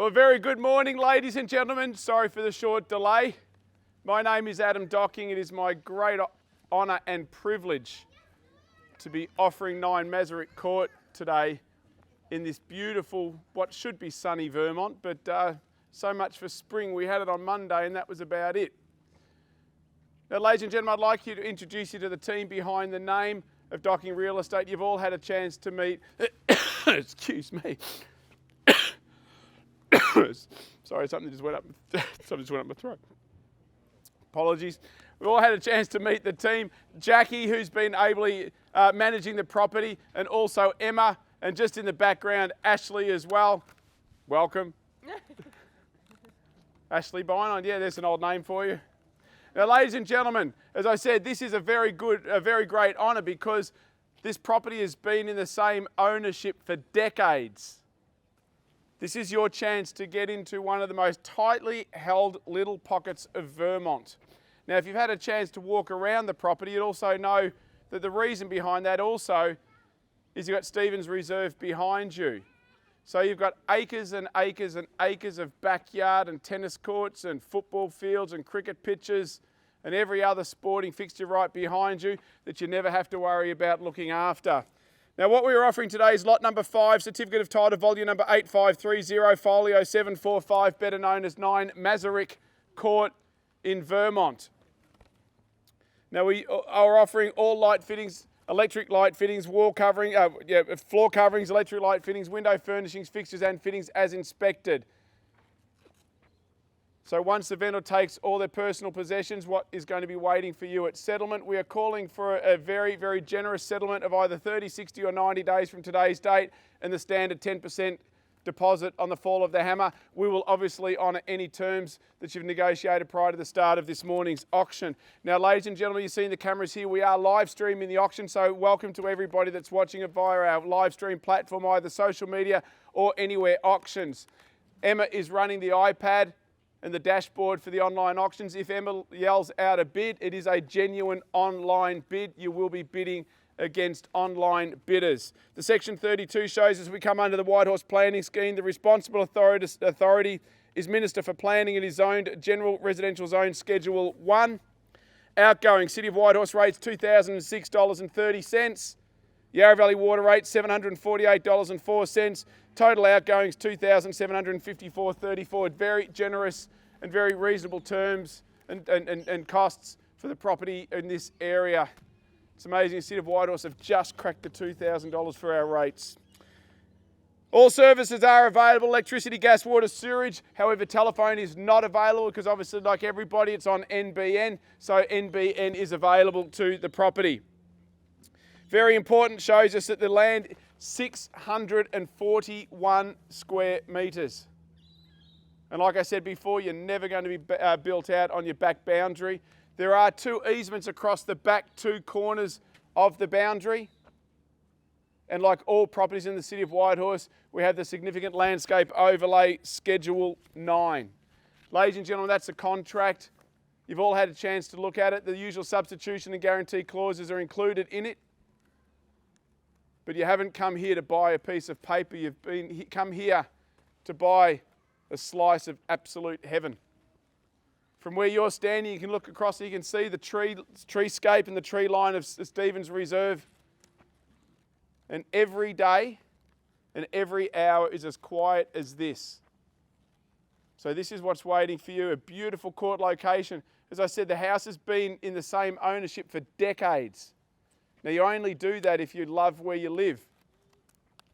Well, a very good morning, ladies and gentlemen. Sorry for the short delay. My name is Adam Docking. It is my great honour and privilege to be offering 9 Masaryk Court today in this beautiful, what should be sunny Vermont, but so much for spring. We had it on Monday and that was about it. Now, ladies and gentlemen, I'd like to introduce you to the team behind the name of Docking Real Estate. You've all had a chance to meet, excuse me. Sorry, something just went up my throat. Apologies. We've all had a chance to meet the team. Jackie, who's been ably managing the property, and also Emma, and just in the background, Ashley as well. Welcome. Ashley Bynon, yeah, there's an old name for you. Now, ladies and gentlemen, as I said, this is a very great honour because this property has been in the same ownership for decades. This is your chance to get into one of the most tightly held little pockets of Vermont. Now, if you've had a chance to walk around the property, you'd also know that the reason behind that also is you've got Stevens Reserve behind you. So you've got acres and acres and acres of backyard and tennis courts and football fields and cricket pitches and every other sporting fixture right behind you that you never have to worry about looking after. Now, what we are offering today is lot number 5, certificate of title, volume number 8530, folio 745, better known as 9 Masaryk Court in Vermont. Now, we are offering all light fittings, electric light fittings, wall covering, floor coverings, electric light fittings, window furnishings, fixtures and fittings as inspected. So once the vendor takes all their personal possessions, what is going to be waiting for you at settlement? We are calling for a very, very generous settlement of either 30, 60 or 90 days from today's date and the standard 10% deposit on the fall of the hammer. We will obviously honour any terms that you've negotiated prior to the start of this morning's auction. Now, ladies and gentlemen, you've seen the cameras here. We are live streaming the auction, so welcome to everybody that's watching it via our live stream platform, either social media or anywhere auctions. Emma is running the iPad and the dashboard for the online auctions. If Emma yells out a bid, it is a genuine online bid. You will be bidding against online bidders. The Section 32 shows as we come under the Whitehorse Planning Scheme, the responsible authority is Minister for Planning and his zoned General Residential Zone Schedule 1. Outgoing City of Whitehorse rates $2,006.30. Yarra Valley Water rate $748.04. Total outgoings $2,754.34. Very generous and very reasonable terms and costs for the property in this area. It's amazing the City of Whitehorse have just cracked the $2,000 for our rates. All services are available: electricity, gas, water, sewerage. However, telephone is not available because obviously, like everybody, it's on NBN. So NBN is available to the property. Very important, shows us that the land 641 square metres. And like I said before, you're never going to be built out on your back boundary. There are 2 easements across the back 2 corners of the boundary. And like all properties in the City of Whitehorse, we have the significant landscape overlay Schedule 9. Ladies and gentlemen, that's a contract. You've all had a chance to look at it. The usual substitution and guarantee clauses are included in it. But you haven't come here to buy a piece of paper. You've come here to buy a slice of absolute heaven. From where you're standing, you can look across and you can see the treescape and the tree line of Stevens Reserve. And every day and every hour is as quiet as this. So this is what's waiting for you, a beautiful court location. As I said, the house has been in the same ownership for decades. Now, you only do that if you love where you live.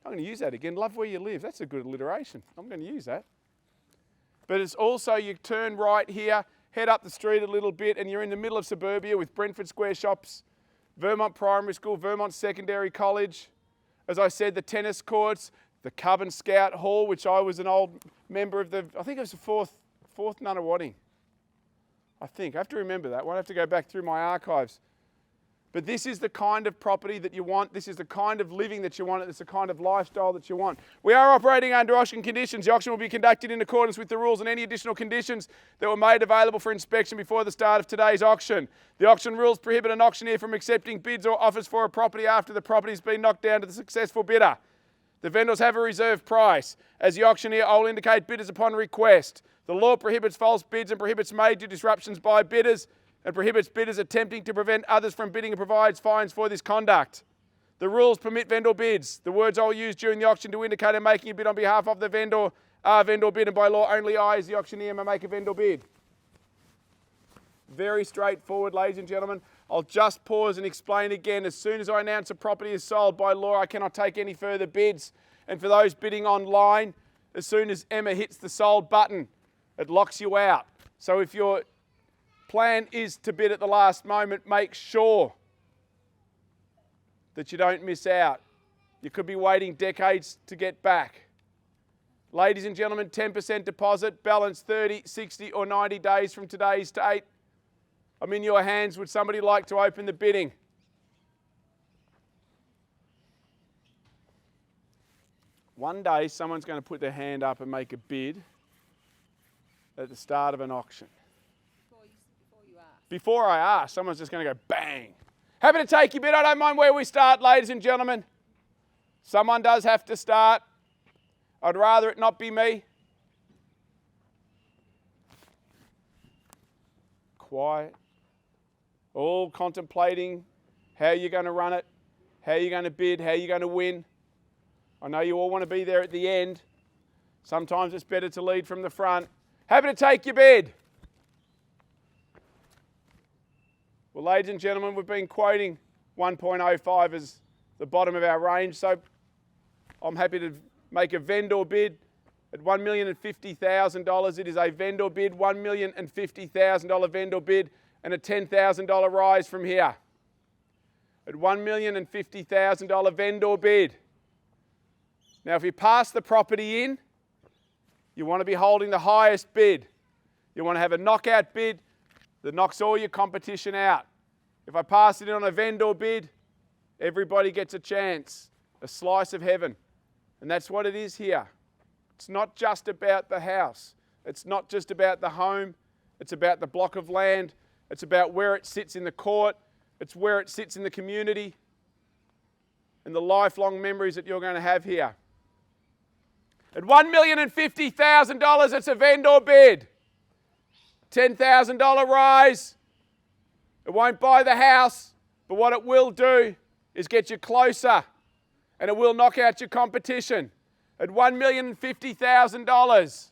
I'm going to use that again, love where you live. That's a good alliteration. I'm going to use that. But it's also, you turn right here, head up the street a little bit, and you're in the middle of suburbia with Brentford Square Shops, Vermont Primary School, Vermont Secondary College. As I said, the tennis courts, the Cub and Scout Hall, which I was an old member of I think it was the fourth Nunawading. I have to remember that one. I have to go back through my archives. But this is the kind of property that you want. This is the kind of living that you want. It's the kind of lifestyle that you want. We are operating under auction conditions. The auction will be conducted in accordance with the rules and any additional conditions that were made available for inspection before the start of today's auction. The auction rules prohibit an auctioneer from accepting bids or offers for a property after the property has been knocked down to the successful bidder. The vendors have a reserve price. As the auctioneer, I will indicate bidders upon request. The law prohibits false bids and prohibits major disruptions by bidders and prohibits bidders attempting to prevent others from bidding and provides fines for this conduct. The rules permit vendor bids. The words I will use during the auction to indicate I'm making a bid on behalf of the vendor are vendor bid, and by law only I, as the auctioneer, may make a vendor bid. Very straightforward, ladies and gentlemen. I'll just pause and explain again. As soon as I announce a property is sold, by law I cannot take any further bids. And for those bidding online, as soon as Emma hits the sold button, it locks you out. So if your plan is to bid at the last moment, make sure that you don't miss out. You could be waiting decades to get back. Ladies and gentlemen, 10% deposit, balance 30, 60 or 90 days from today's date. I'm in your hands. Would somebody like to open the bidding? One day someone's going to put their hand up and make a bid at the start of an auction. Before I ask, someone's just going to go bang. Happy to take your bid. I don't mind where we start, ladies and gentlemen. Someone does have to start. I'd rather it not be me. Quiet. All contemplating how you're going to run it, how you're going to bid, how you're going to win. I know you all want to be there at the end. Sometimes it's better to lead from the front. Happy to take your bid. Well, ladies and gentlemen, we've been quoting 1.05 as the bottom of our range, so I'm happy to make a vendor bid at $1,050,000. It is a vendor bid, $1,050,000 vendor bid, and a $10,000 rise from here. At $1,050,000 vendor bid. Now, if you pass the property in, you want to be holding the highest bid. You want to have a knockout bid that knocks all your competition out. If I pass it in on a vendor bid, everybody gets a chance, a slice of heaven. And that's what it is here. It's not just about the house. It's not just about the home. It's about the block of land. It's about where it sits in the court. It's where it sits in the community and the lifelong memories that you're going to have here. At $1,050,000, it's a vendor bid. $10,000 rise. It won't buy the house, but what it will do is get you closer, and it will knock out your competition. At $1,050,000.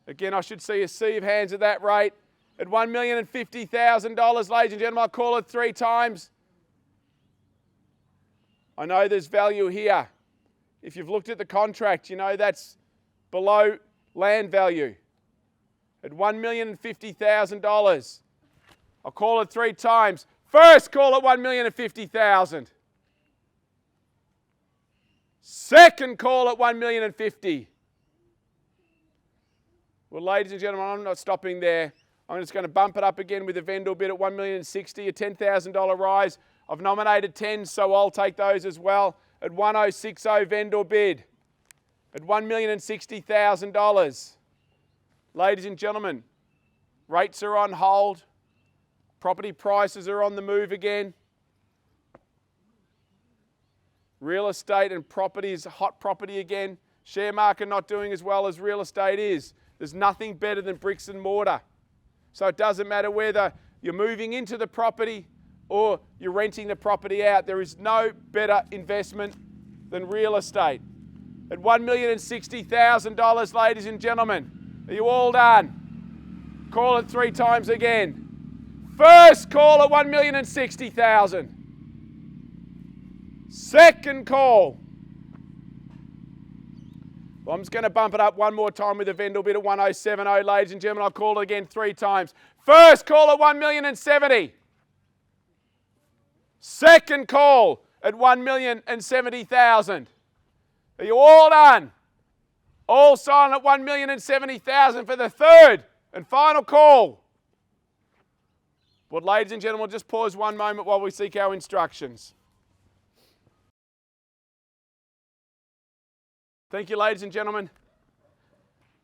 Again, I should see a sea of hands at that rate. At $1,050,000, ladies and gentlemen, I'll call it 3 times. I know there's value here. If you've looked at the contract, you know that's below land value. At $1,050,000. I'll call it 3 times. First call at $1,050,000. Second call at $1,050,000. Well, ladies and gentlemen, I'm not stopping there. I'm just going to bump it up again with a vendor bid at $1,060,000, a $10,000 rise. I've nominated 10, so I'll take those as well. At $1,060 vendor bid. At $1,060,000. Ladies and gentlemen, rates are on hold. Property prices are on the move again. Real estate and property is hot property again. Share market not doing as well as real estate is. There's nothing better than bricks and mortar. So it doesn't matter whether you're moving into the property or you're renting the property out. There is no better investment than real estate. At $1,060,000, ladies and gentlemen, are you all done? Call it 3 times again. First call at $1,060,000. Second call. Well, I'm just going to bump it up one more time with a vendor bid at $1,070, ladies and gentlemen. I'll call it again 3 times. First call at $1,070,000. Second call at $1,070,000. Are you all done? All silent at $1,070,000 for the third and final call. Well, ladies and gentlemen, we'll just pause one moment while we seek our instructions. Thank you, ladies and gentlemen.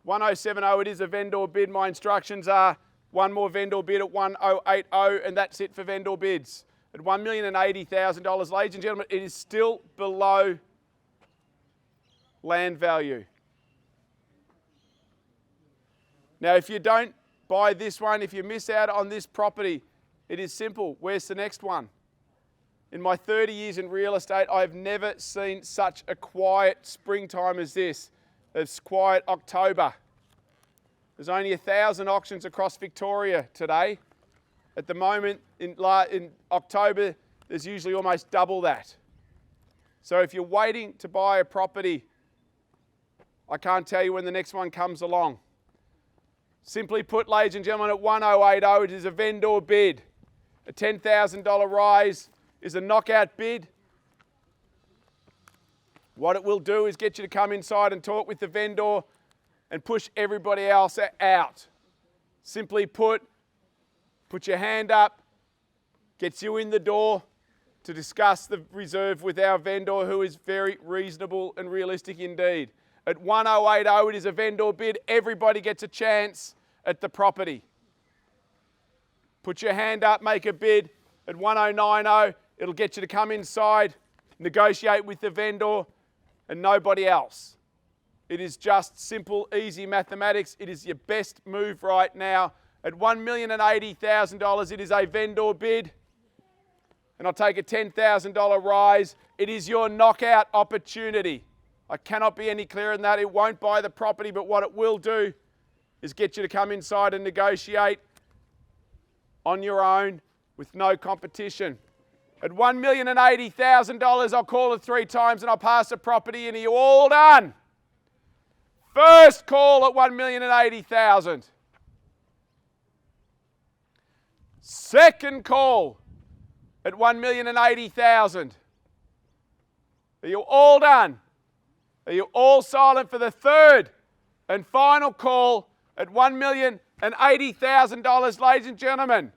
1070, it is a vendor bid. My instructions are one more vendor bid at 1080, and that's it for vendor bids. At $1,080,000, ladies and gentlemen, it is still below land value. Now, if you don't buy this one, if you miss out on this property, it is simple. Where's the next one? In my 30 years in real estate, I've never seen such a quiet springtime as this. It's quiet October. There's only 1,000 auctions across Victoria today. At the moment, in October, there's usually almost double that. So if you're waiting to buy a property, I can't tell you when the next one comes along. Simply put, ladies and gentlemen, at 1080, it is a vendor bid. A $10,000 rise is a knockout bid. What it will do is get you to come inside and talk with the vendor and push everybody else out. Simply put your hand up, gets you in the door to discuss the reserve with our vendor, who is very reasonable and realistic indeed. At 1080, it is a vendor bid. Everybody gets a chance at the property. Put your hand up, make a bid. At 1090, it'll get you to come inside, negotiate with the vendor and nobody else. It is just simple, easy mathematics. It is your best move right now. At $1,080,000, it is a vendor bid. And I'll take a $10,000 rise. It is your knockout opportunity. I cannot be any clearer than that. It won't buy the property, but what it will do is get you to come inside and negotiate on your own with no competition. At $1,080,000, I'll call it 3 times and I'll pass the property in. Are you all done? First call at $1,080,000. Second call at $1,080,000. Are you all done? Are you all silent for the third and final call at $1,080,000, ladies and gentlemen?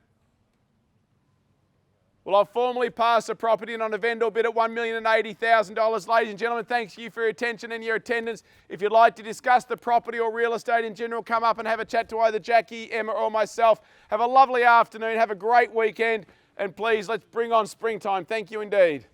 Well, I'll formally pass the property in on a vendor bid at $1,080,000. Ladies and gentlemen, thanks you for your attention and your attendance. If you'd like to discuss the property or real estate in general, come up and have a chat to either Jackie, Emma or myself. Have a lovely afternoon. Have a great weekend. And please, let's bring on springtime. Thank you indeed.